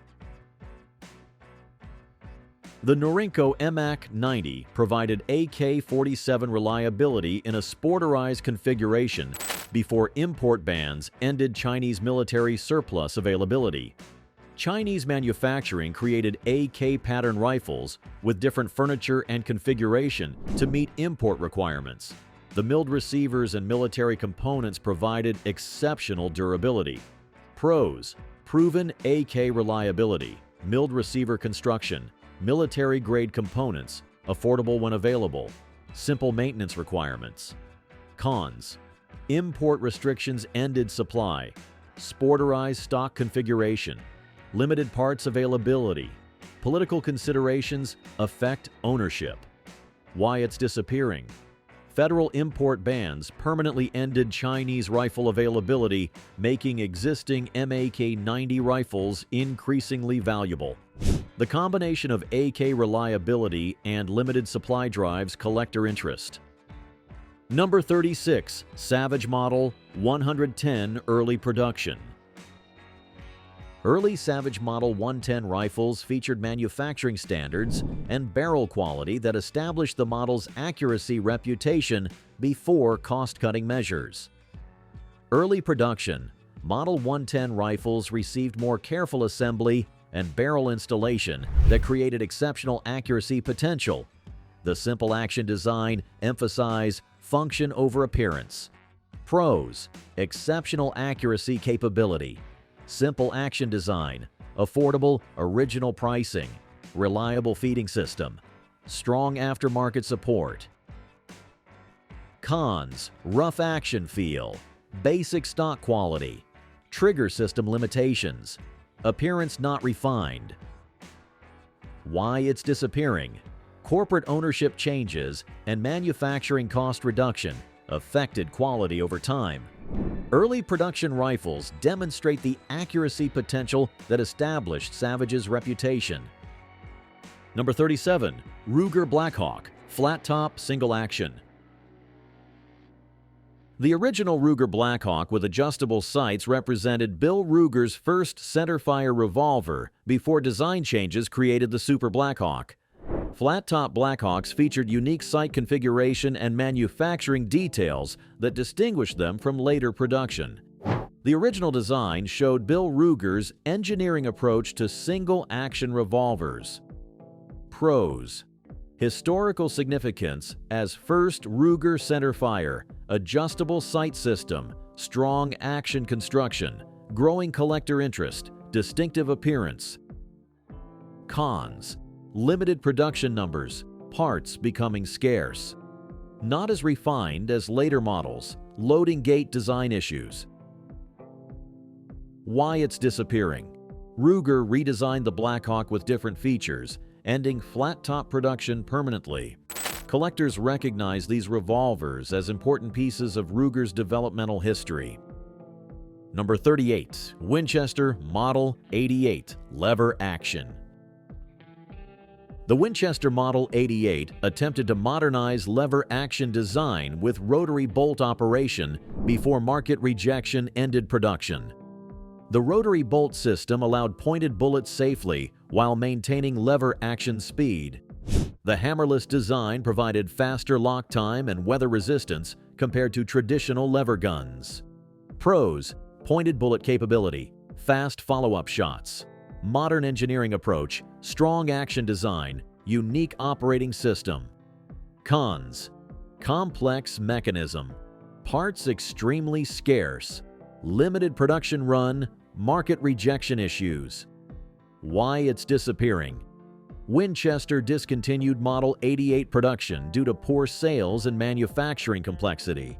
The Norinco MAC 90 provided AK-47 reliability in a sporterized configuration before import bans ended Chinese military surplus availability. Chinese manufacturing created AK pattern rifles with different furniture and configuration to meet import requirements. The milled receivers and military components provided exceptional durability. Pros: proven AK reliability, milled receiver construction, military-grade components, affordable when available, simple maintenance requirements. Cons: import restrictions ended supply, sporterized stock configuration, limited parts availability, political considerations affect ownership. Why it's disappearing? Federal import bans permanently ended Chinese rifle availability, making existing MAK-90 rifles increasingly valuable. The combination of AK reliability and limited supply drives collector interest. Number 36. Savage Model 110 Early Production. Early Savage Model 110 rifles featured manufacturing standards and barrel quality that established the model's accuracy reputation before cost-cutting measures. Early production, Model 110 rifles received more careful assembly and barrel installation that created exceptional accuracy potential. The simple action design emphasized function over appearance. Pros: exceptional accuracy capability, simple action design, affordable original pricing, reliable feeding system, strong aftermarket support. Cons: rough action feel, basic stock quality, trigger system limitations, appearance not refined. Why it's disappearing? Corporate ownership changes and manufacturing cost reduction affected quality over time. Early production rifles demonstrate the accuracy potential that established Savage's reputation. Number 37. Ruger Blackhawk Flat Top Single Action. The original Ruger Blackhawk with adjustable sights represented Bill Ruger's first centerfire revolver before design changes created the Super Blackhawk. Flat-top Blackhawks featured unique sight configuration and manufacturing details that distinguished them from later production. The original design showed Bill Ruger's engineering approach to single-action revolvers. Pros: historical significance as first Ruger centerfire, adjustable sight system, strong action construction, growing collector interest, distinctive appearance. Cons: limited production numbers, parts becoming scarce. Not as refined as later models, loading gate design issues. Why it's disappearing. Ruger redesigned the Blackhawk with different features, ending flat-top production permanently. Collectors recognize these revolvers as important pieces of Ruger's developmental history. Number 38. Winchester Model 88 Lever Action. The Winchester Model 88 attempted to modernize lever action design with rotary bolt operation before market rejection ended production. The rotary bolt system allowed pointed bullets safely while maintaining lever action speed. The hammerless design provided faster lock time and weather resistance compared to traditional lever guns. Pros: pointed bullet capability, fast follow-up shots, modern engineering approach, strong action design, unique operating system. Cons: complex mechanism, parts extremely scarce, limited production run, market rejection issues. Why it's disappearing. Winchester discontinued Model 88 production due to poor sales and manufacturing complexity.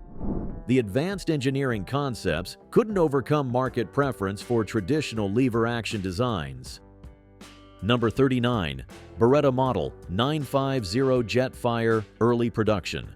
The advanced engineering concepts couldn't overcome market preference for traditional lever action designs. Number 39. Beretta Model 950 Jetfire Early Production.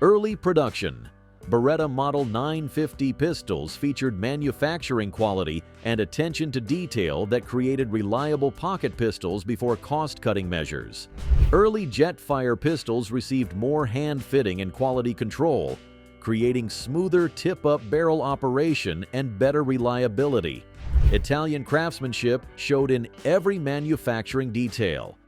Early production. Beretta Model 950 pistols featured manufacturing quality and attention to detail that created reliable pocket pistols before cost-cutting measures. Early Jetfire pistols received more hand-fitting and quality control, creating smoother tip-up barrel operation and better reliability. Italian craftsmanship showed in every manufacturing detail.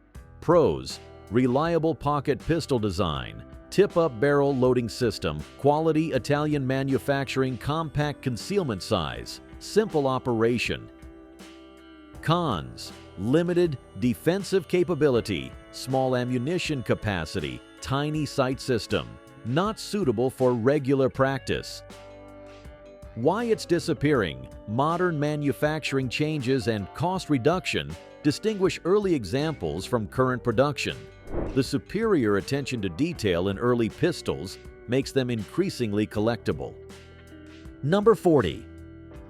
Pros: reliable pocket pistol design, tip-up barrel loading system, quality Italian manufacturing, compact concealment size, simple operation. Cons: limited defensive capability, small ammunition capacity, tiny sight system, not suitable for regular practice. Why it's disappearing. Modern manufacturing changes and cost reduction distinguish early examples from current production. The superior attention to detail in early pistols makes them increasingly collectible. Number 40.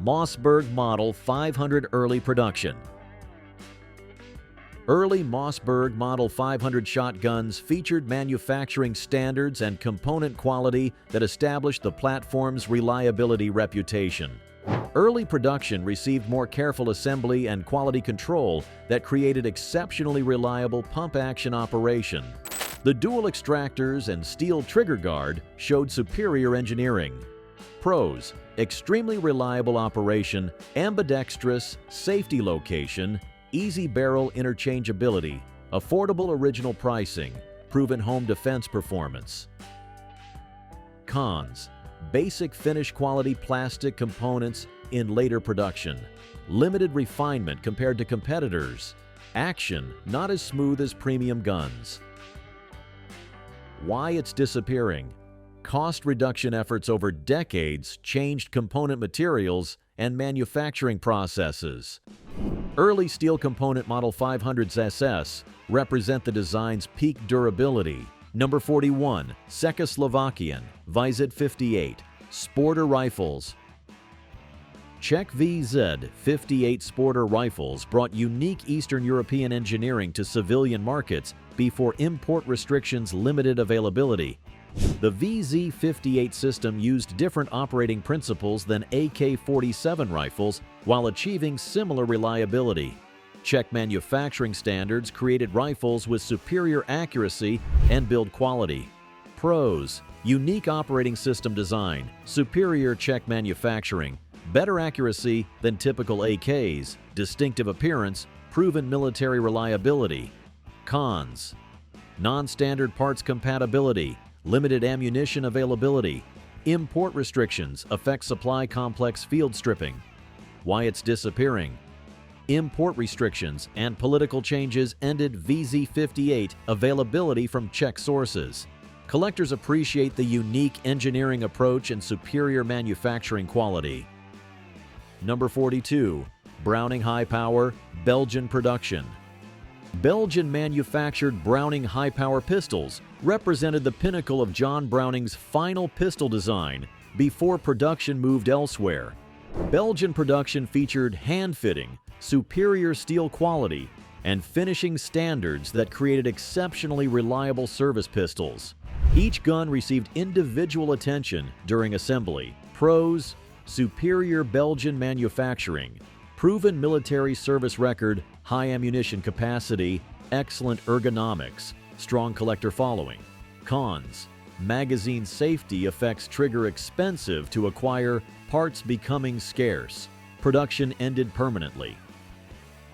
Mossberg Model 500 Early Production. Early Mossberg Model 500 shotguns featured manufacturing standards and component quality that established the platform's reliability reputation. Early production received more careful assembly and quality control that created exceptionally reliable pump-action operation. The dual extractors and steel trigger guard showed superior engineering. Pros: extremely reliable operation, ambidextrous, safety location, easy barrel interchangeability, affordable original pricing, proven home defense performance. Cons: basic finish quality plastic components in later production, limited refinement compared to competitors, action not as smooth as premium guns. Why it's disappearing. Cost reduction efforts over decades changed component materials and manufacturing processes. Early steel component Model 500s SS represent the design's peak durability. Number 41. Czechoslovakian Vizit 58 Sporter Rifles. Czech VZ-58 Sporter rifles brought unique Eastern European engineering to civilian markets before import restrictions limited availability. The VZ-58 system used different operating principles than AK-47 rifles while achieving similar reliability. Czech manufacturing standards created rifles with superior accuracy and build quality. Pros: unique operating system design, superior Czech manufacturing, better accuracy than typical AKs, distinctive appearance, proven military reliability. Cons: non-standard parts compatibility, limited ammunition availability, Import restrictions affect supply complex field stripping. Why it's disappearing. Import restrictions and political changes ended VZ58 availability from Czech sources. Collectors appreciate the unique engineering approach and superior manufacturing quality. Number 42. Browning High Power, Belgian production. Belgian-manufactured Browning high-power pistols represented the pinnacle of John Browning's final pistol design before production moved elsewhere. Belgian production featured hand-fitting, superior steel quality, and finishing standards that created exceptionally reliable service pistols. Each gun received individual attention during assembly. Pros: superior Belgian manufacturing, proven military service record, high ammunition capacity, excellent ergonomics, strong collector following. Cons: magazine safety affects trigger expensive to acquire, parts becoming scarce. Production ended permanently.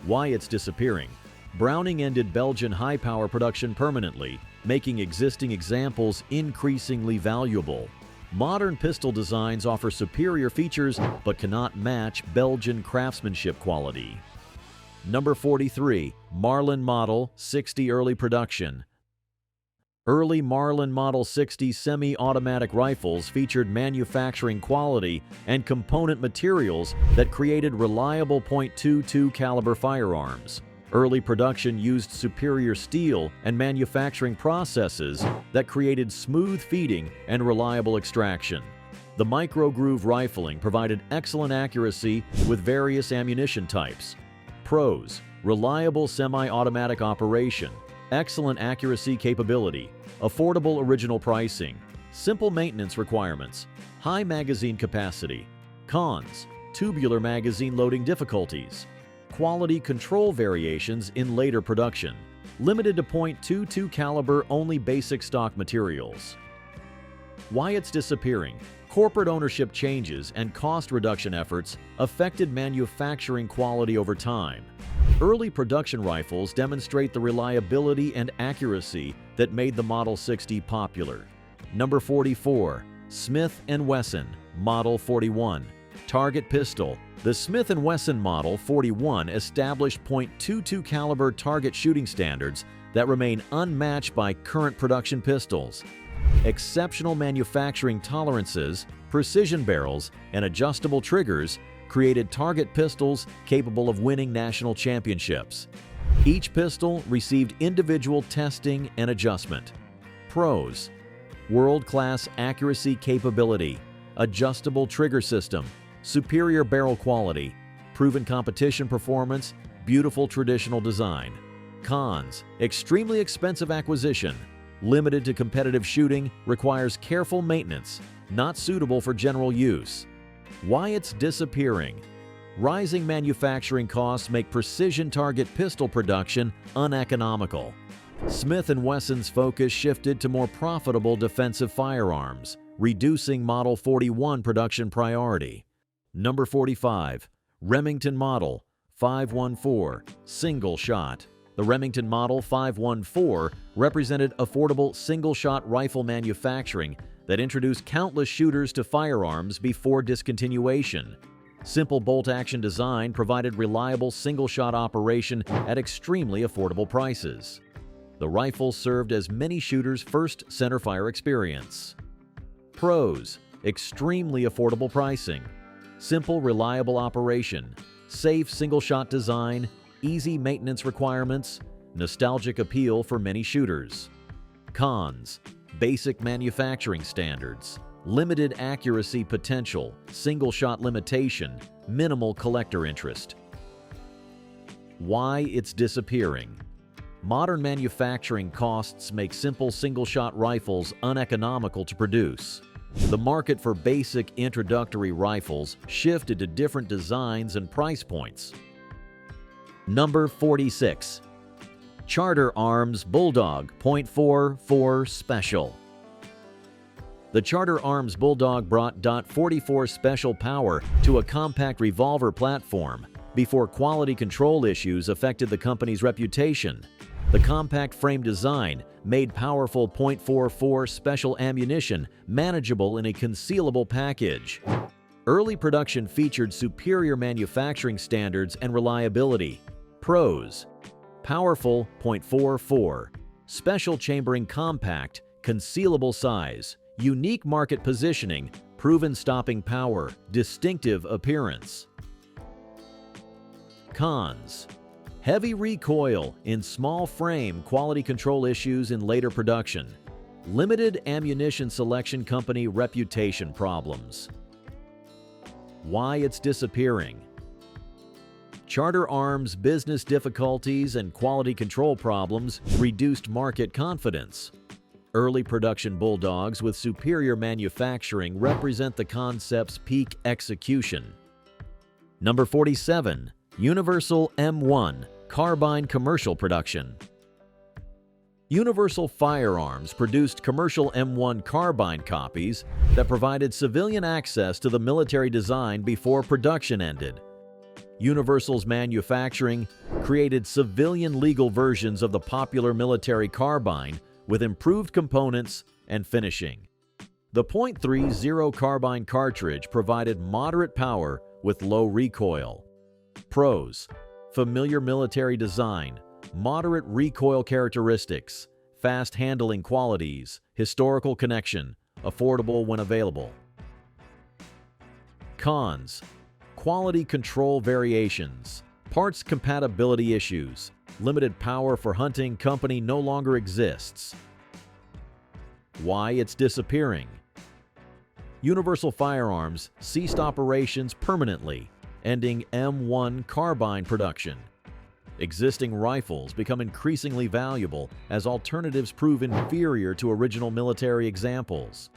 Why it's disappearing. Browning ended Belgian high-power production permanently, making existing examples increasingly valuable. Modern pistol designs offer superior features but cannot match Belgian craftsmanship quality. Number 43. Marlin Model 60 early production. Early Marlin Model 60 semi-automatic rifles featured manufacturing quality and component materials that created reliable .22 caliber firearms. Early production used superior steel and manufacturing processes that created smooth feeding and reliable extraction. The micro-groove rifling provided excellent accuracy with various ammunition types. Pros: reliable semi-automatic operation, excellent accuracy capability, affordable original pricing, simple maintenance requirements, high magazine capacity. Cons: tubular magazine loading difficulties, quality control variations in later production, limited to .22 caliber only basic stock materials. Why it's disappearing. Corporate ownership changes and cost reduction efforts affected manufacturing quality over time. Early production rifles demonstrate the reliability and accuracy that made the Model 60 popular. Number 44. Smith & Wesson Model 41. Target pistol. The Smith & Wesson Model 41 established .22 caliber target shooting standards that remain unmatched by current production pistols. Exceptional manufacturing tolerances, precision barrels, and adjustable triggers created target pistols capable of winning national championships. Each pistol received individual testing and adjustment. Pros: world-class accuracy capability, adjustable trigger system, superior barrel quality, proven competition performance, beautiful traditional design. Cons: extremely expensive acquisition, limited to competitive shooting, requires careful maintenance, not suitable for general use. Why it's disappearing. Rising manufacturing costs make precision target pistol production uneconomical. Smith & Wesson's focus shifted to more profitable defensive firearms, reducing Model 41 production priority. Number 45. Remington Model 514 Single Shot. The Remington Model 514 represented affordable single-shot rifle manufacturing that introduced countless shooters to firearms before discontinuation. Simple bolt-action design provided reliable single-shot operation at extremely affordable prices. The rifle served as many shooters' first centerfire experience. Pros: extremely affordable pricing, simple, reliable operation, safe single-shot design, easy maintenance requirements, nostalgic appeal for many shooters. Cons: basic manufacturing standards, limited accuracy potential, single-shot limitation, minimal collector interest. Why it's disappearing. Modern manufacturing costs make simple single-shot rifles uneconomical to produce. The market for basic introductory rifles shifted to different designs and price points. Number 46. Charter Arms Bulldog .44 Special. The Charter Arms Bulldog brought .44 special power to a compact revolver platform before quality control issues affected the company's reputation. The compact frame design made powerful .44 special ammunition manageable in a concealable package. Early production featured superior manufacturing standards and reliability. Pros: powerful .44, special chambering compact, concealable size, unique market positioning, proven stopping power, distinctive appearance. Cons: heavy recoil in small frame, quality control issues in later production. Limited ammunition selection, company reputation problems. Why it's disappearing. Charter Arms business difficulties and quality control problems reduced market confidence. Early production bulldogs with superior manufacturing represent the concept's peak execution. Number 47. Universal M1 Carbine commercial production. Universal Firearms produced commercial M1 Carbine copies that provided civilian access to the military design before production ended. Universal's manufacturing created civilian legal versions of the popular military carbine with improved components and finishing. The .30 carbine cartridge provided moderate power with low recoil. Pros: familiar military design, moderate recoil characteristics, fast handling qualities, historical connection, affordable when available. Cons: quality control variations, parts compatibility issues, limited power for hunting, company no longer exists. Why it's disappearing. Universal Firearms ceased operations permanently, ending M1 Carbine production. Existing rifles become increasingly valuable as alternatives prove inferior to original military examples.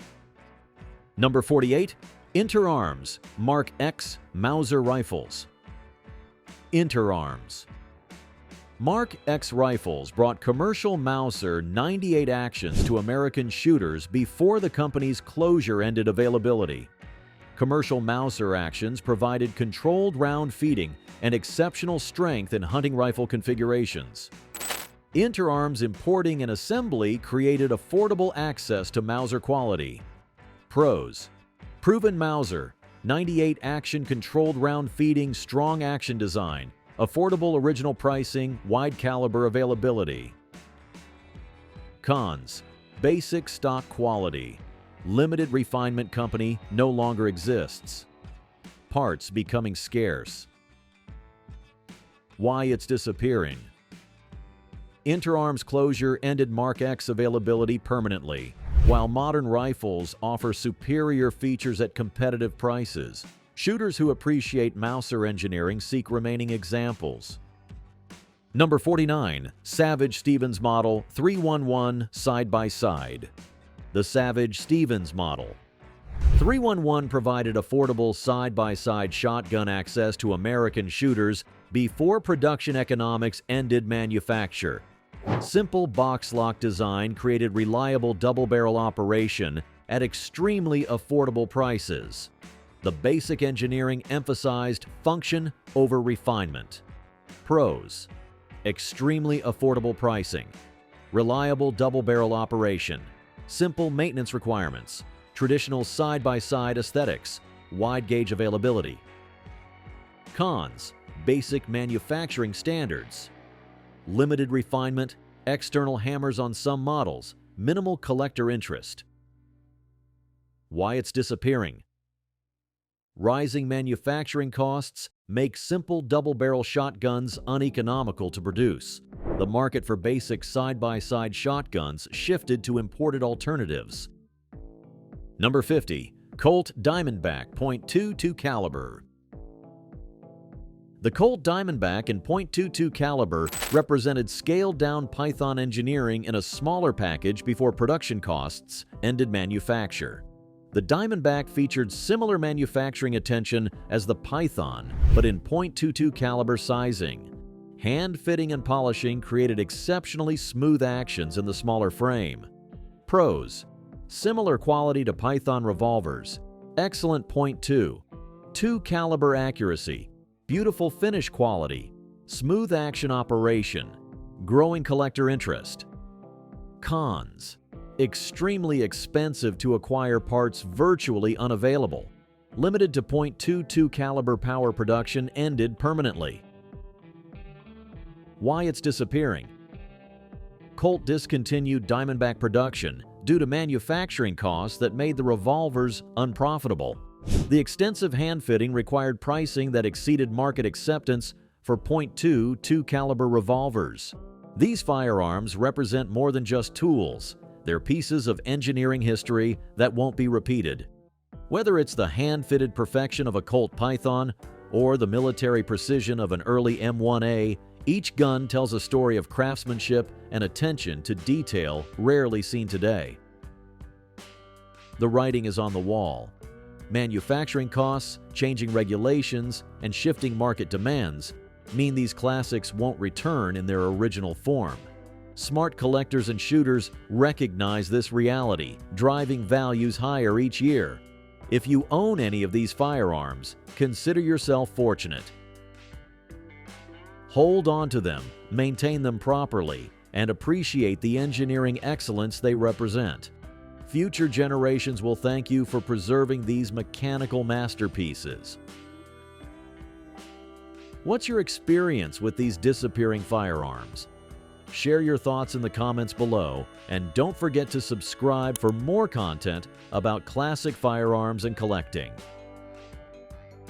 Number 48. Interarms Mark X Mauser rifles. Interarms. Mark X rifles brought commercial Mauser 98 actions to American shooters before the company's closure ended availability. Commercial Mauser actions provided controlled round feeding and exceptional strength in hunting rifle configurations. Interarms importing and assembly created affordable access to Mauser quality. Pros: proven Mauser, 98 action controlled round feeding, strong action design, affordable original pricing, wide caliber availability. Cons: basic stock quality. Limited refinement, company no longer exists. Parts becoming scarce. Why it's disappearing. Interarms closure ended Mark X availability permanently. While modern rifles offer superior features at competitive prices, shooters who appreciate Mauser engineering seek remaining examples. Number 49. Savage Stevens Model 311 side-by-side. The Savage Stevens Model 311 provided affordable side-by-side shotgun access to American shooters before production economics ended manufacture. Simple box-lock design created reliable double-barrel operation at extremely affordable prices. The basic engineering emphasized function over refinement. Pros: extremely affordable pricing, reliable double-barrel operation, simple maintenance requirements, traditional side-by-side aesthetics, wide gauge availability. Cons: basic manufacturing standards, limited refinement, external hammers on some models, minimal collector interest. Why it's disappearing. Rising manufacturing costs make simple double-barrel shotguns uneconomical to produce. The market for basic side-by-side shotguns shifted to imported alternatives. Number 50. Colt Diamondback .22 caliber. The Colt Diamondback in .22 caliber represented scaled-down Python engineering in a smaller package before production costs ended manufacture. The Diamondback featured similar manufacturing attention as the Python, but in .22 caliber sizing. Hand fitting and polishing created exceptionally smooth actions in the smaller frame. Pros: similar quality to Python revolvers, excellent .2 caliber accuracy, beautiful finish quality, smooth action operation, Growing collector interest. Cons. Extremely expensive to acquire, parts virtually unavailable. Limited to .22 caliber power production ended permanently. Why it's disappearing. Colt discontinued Diamondback production due to manufacturing costs that made the revolvers unprofitable. The extensive hand fitting required pricing that exceeded market acceptance for .22 caliber revolvers. These firearms represent more than just tools. They're pieces of engineering history that won't be repeated. Whether it's the hand-fitted perfection of a Colt Python or the military precision of an early M1A, each gun tells a story of craftsmanship and attention to detail rarely seen today. The writing is on the wall. Manufacturing costs, changing regulations, and shifting market demands mean these classics won't return in their original form. Smart collectors and shooters recognize this reality, driving values higher each year. If you own any of these firearms, consider yourself fortunate. Hold on to them, maintain them properly, and appreciate the engineering excellence they represent. Future generations will thank you for preserving these mechanical masterpieces. What's your experience with these disappearing firearms? Share your thoughts in the comments below, and don't forget to subscribe for more content about classic firearms and collecting.